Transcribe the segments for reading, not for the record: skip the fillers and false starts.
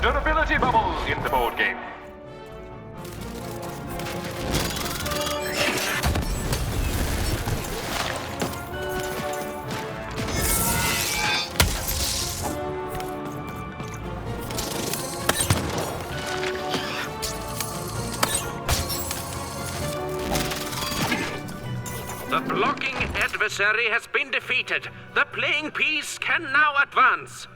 durability bubble in the board game. The blocking adversary has been defeated. The playing piece can now advance.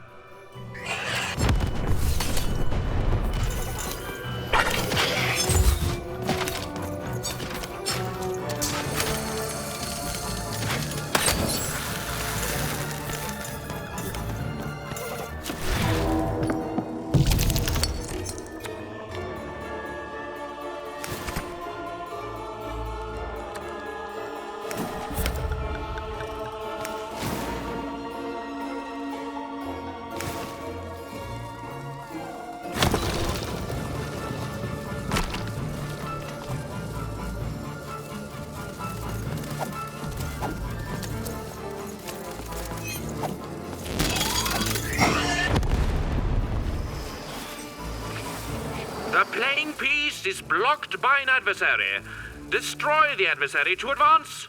The playing piece is blocked by an adversary. Destroy the adversary to advance.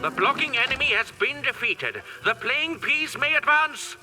The blocking enemy has been defeated. The playing piece may advance.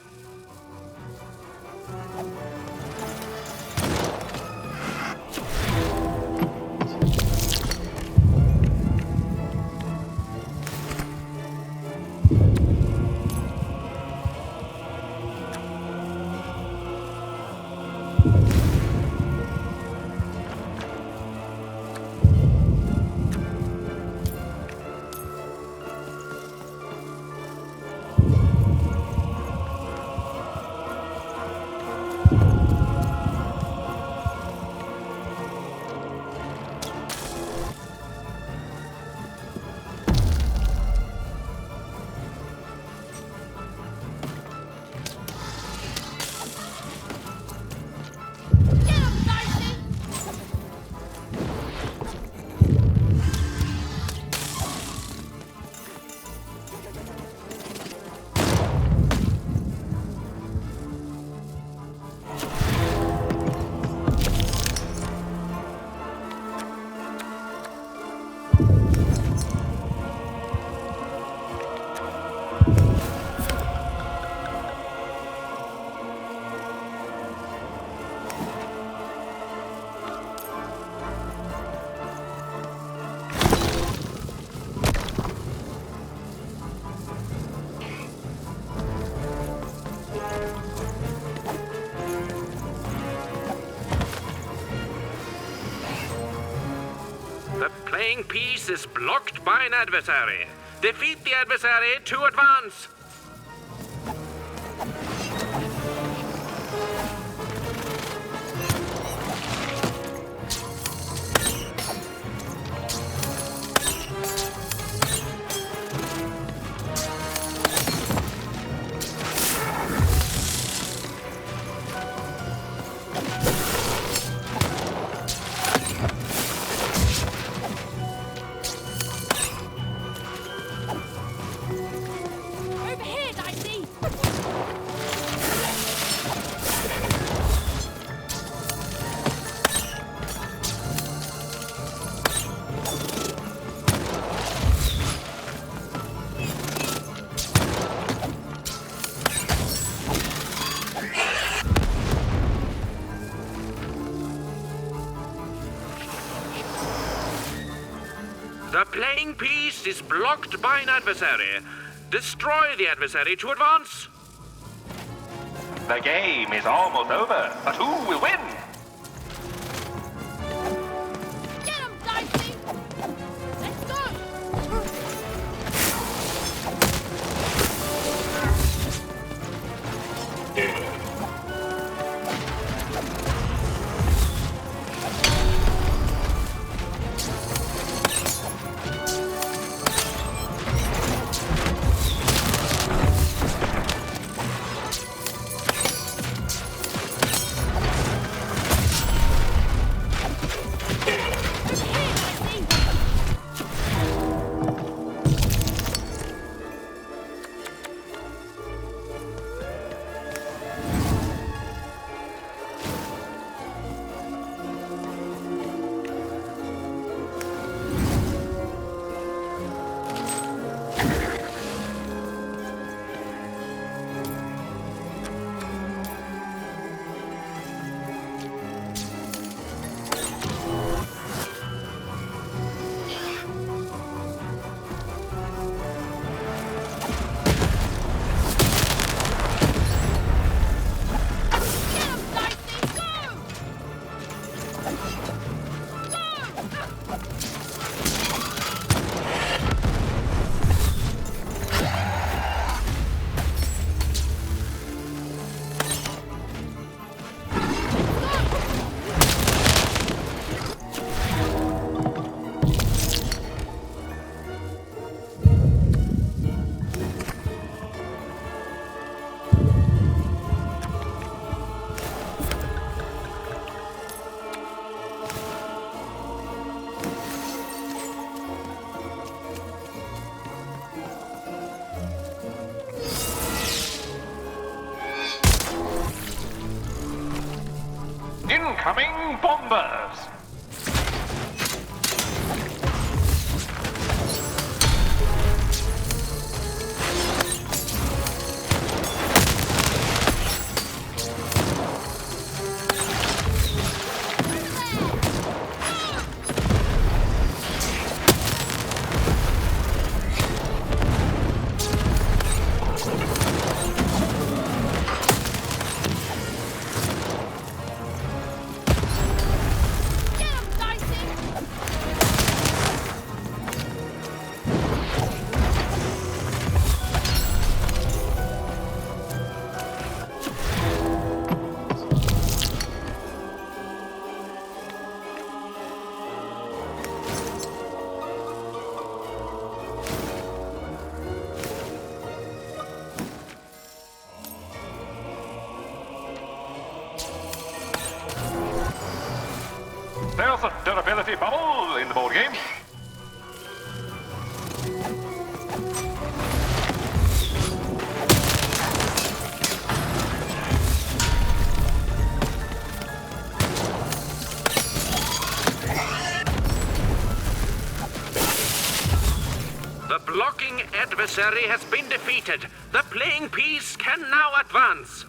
playing piece is blocked by an adversary. Defeat the adversary to advance. Overhead, I see! The playing piece is blocked by an adversary. Destroy the adversary to advance. The game is almost over, but who will win? Get him, Dicey! Let's go! Incoming bombers! Get him, Dicey! There's a durability bubble in the board game. The blocking adversary has been defeated. The playing piece can now advance.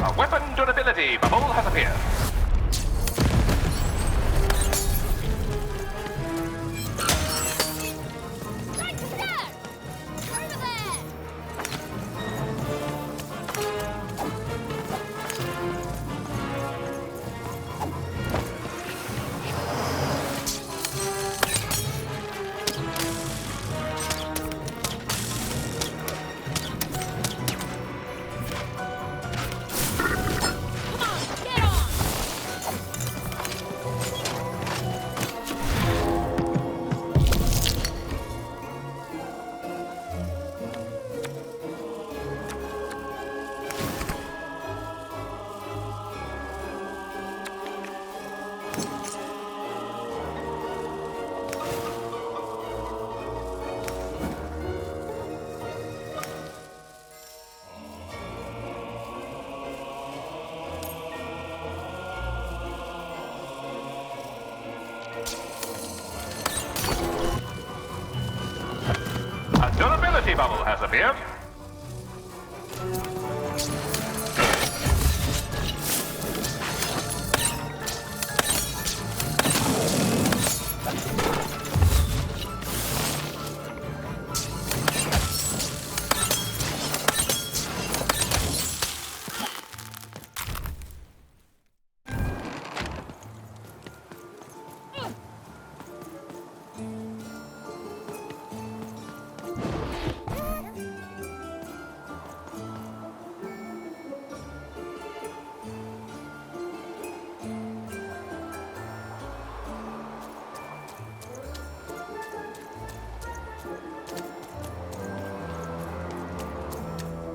A weapon durability bubble has appeared. Right there! Over there! Come on, get on! A durability bubble has appeared.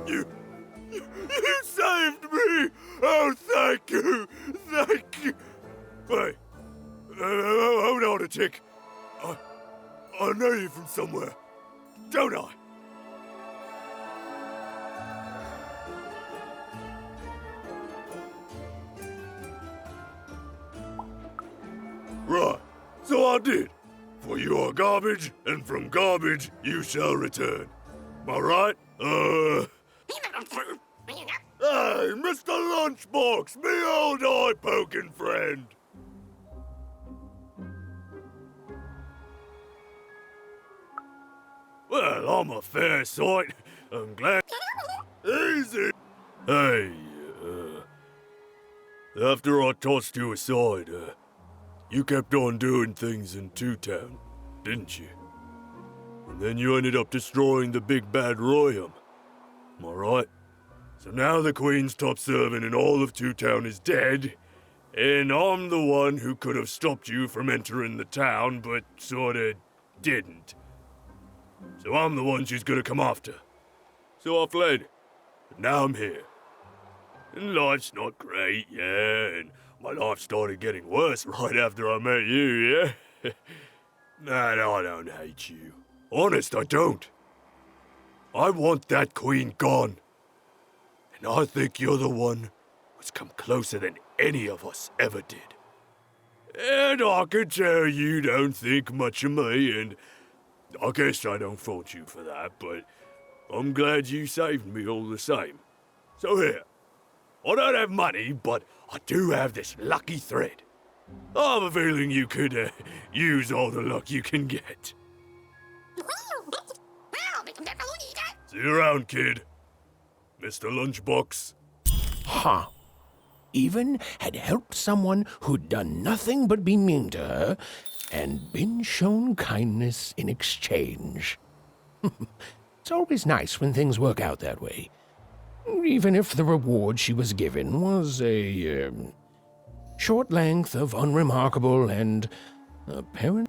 You saved me! Oh, thank you! Thank you! Wait, hold on a tick. I know you from somewhere, don't I? Right, so I did. For you are garbage, and from garbage you shall return. Am I right? Hey, Mr. Lunchbox, me old eye-poking friend. Well, I'm a fair sight. I'm glad. Easy. Hey, after I tossed you aside, you kept on doing things in Two Town, didn't you? And then you ended up destroying the big bad Royum. Am I right? So now the Queen's top servant in all of Two Town is dead, and I'm the one who could have stopped you from entering the town, but sorta didn't. So I'm the one she's gonna come after. So I fled. And now I'm here. And life's not great, yeah, and my life started getting worse right after I met you, yeah? Man, I don't hate you. Honest, I don't. I want that queen gone. And I think you're the one who's come closer than any of us ever did. And I can tell you don't think much of me, and I guess I don't fault you for that, but I'm glad you saved me all the same. So here, I don't have money, but I do have this lucky thread. I have a feeling you could use all the luck you can get. See you around, kid. Mr. Lunchbox. Huh. Even had helped someone who'd done nothing but be mean to her, and been shown kindness in exchange. It's always nice when things work out that way. Even if the reward she was given was a short length of unremarkable and apparent.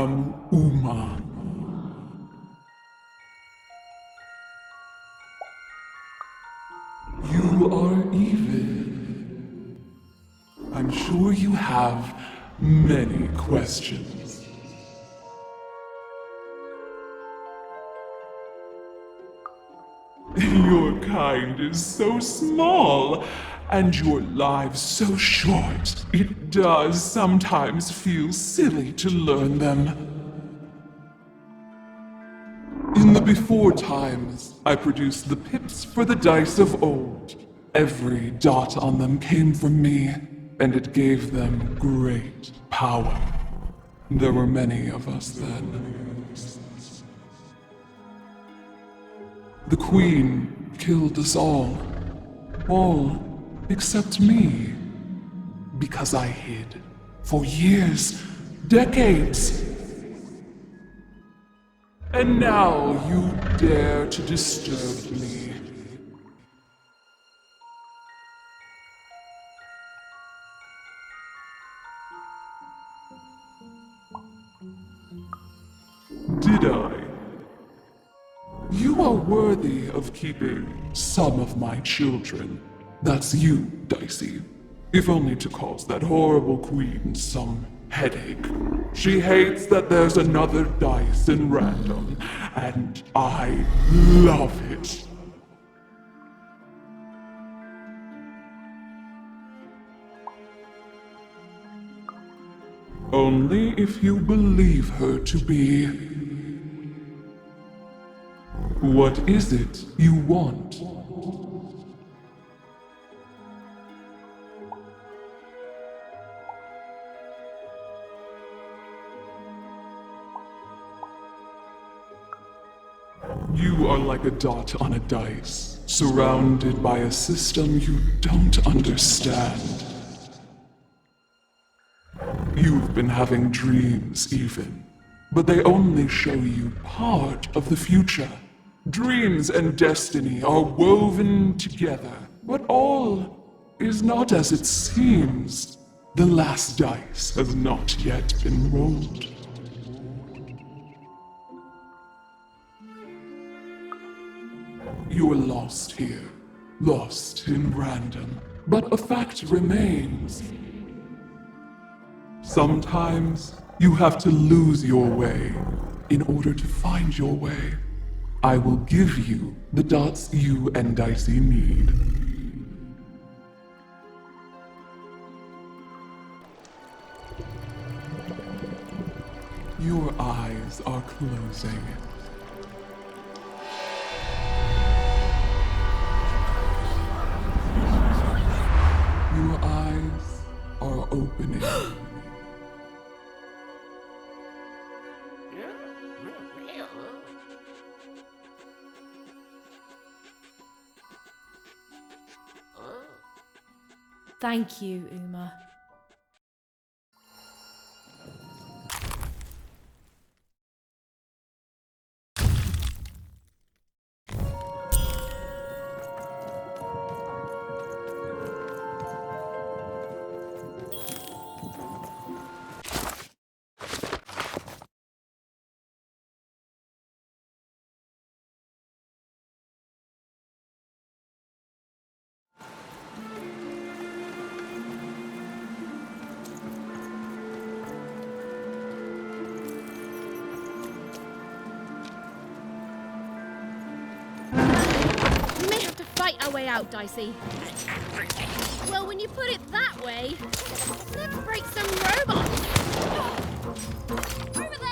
am Uma. You are even. I'm sure you have many questions. Your kind is so small, and your lives so short. It does sometimes feel silly to learn them. In the before times, I produced the pips for the dice of old. Every dot on them came from me, and it gave them great power. There were many of us then. The Queen killed us all except me, because I hid for years, decades. And now you dare to disturb me. Did I? You are worthy of keeping some of my children. That's you, Dicey. If only to cause that horrible queen some headache. She hates that there's another dice in random, and I love it. Only if you believe her to be. What is it you want? You are like a dot on a dice, surrounded by a system you don't understand. You've been having dreams, even, but they only show you part of the future. Dreams and destiny are woven together, but all is not as it seems. The last dice has not yet been rolled. You are lost here, lost in random, but a fact remains. Sometimes you have to lose your way in order to find your way. I will give you the dots you and Dicey need. Your eyes are closing. Your eyes are opening. Thank you, Uma. Fight our way out, Dicey. Well, when you put it that way, let's break some robots. Over there!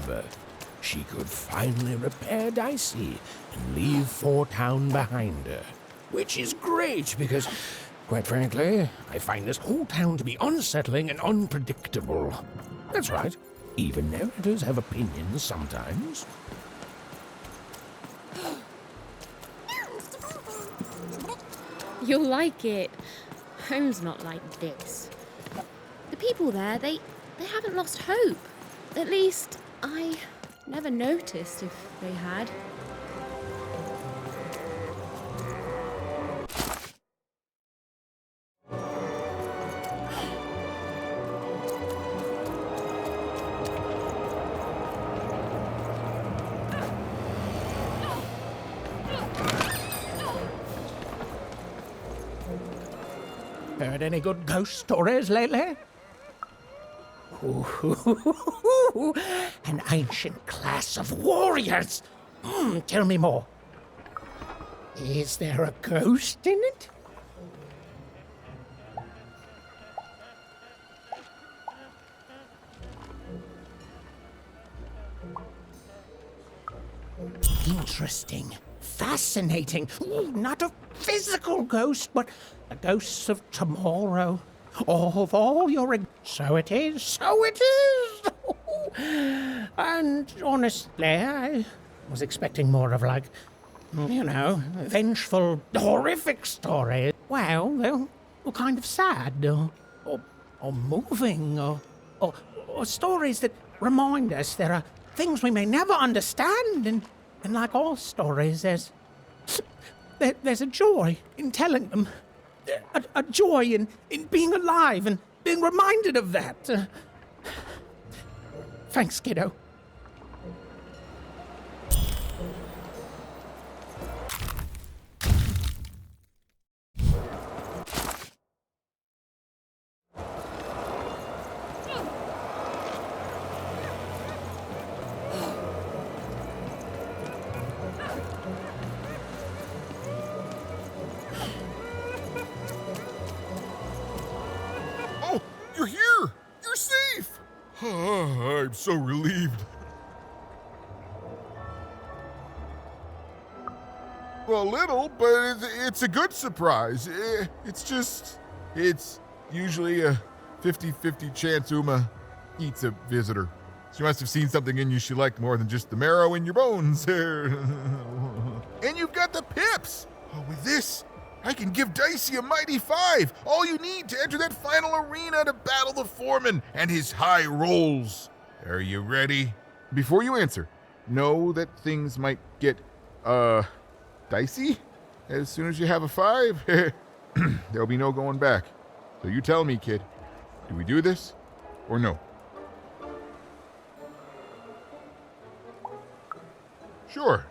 ever, she could finally repair Dicey and leave Four Town behind her. Which is great because, quite frankly, I find this whole town to be unsettling and unpredictable. That's right. Even narrators have opinions sometimes. You'll like it. Home's not like this. The people there, they haven't lost hope. At least, I never noticed if they had. Heard any good ghost stories lately? An ancient class of warriors. Tell me more. Is there a ghost in it? Interesting. Fascinating. Not a physical ghost, but a ghost of tomorrow. Of all your... So it is, so it is! And honestly, I was expecting more of like, vengeful, horrific stories. Well, they're kind of sad, or moving, or stories that remind us there are things we may never understand, and like all stories, there's a joy in telling them. A joy in being alive and being reminded of that. Thanks, kiddo. You're here! You're safe! I'm so relieved. Well, a little, but it's a good surprise. It's usually a 50-50 chance Uma eats a visitor. She must have seen something in you she liked more than just the marrow in your bones. And you've got the pips! Oh, with this, I can give Dicey a mighty 5. All you need to enter that final arena to battle the foreman and his high rolls. Are you ready? Before you answer, know that things might get, dicey as soon as you have a 5. There'll be no going back. So you tell me, kid. Do we do this or no? Sure.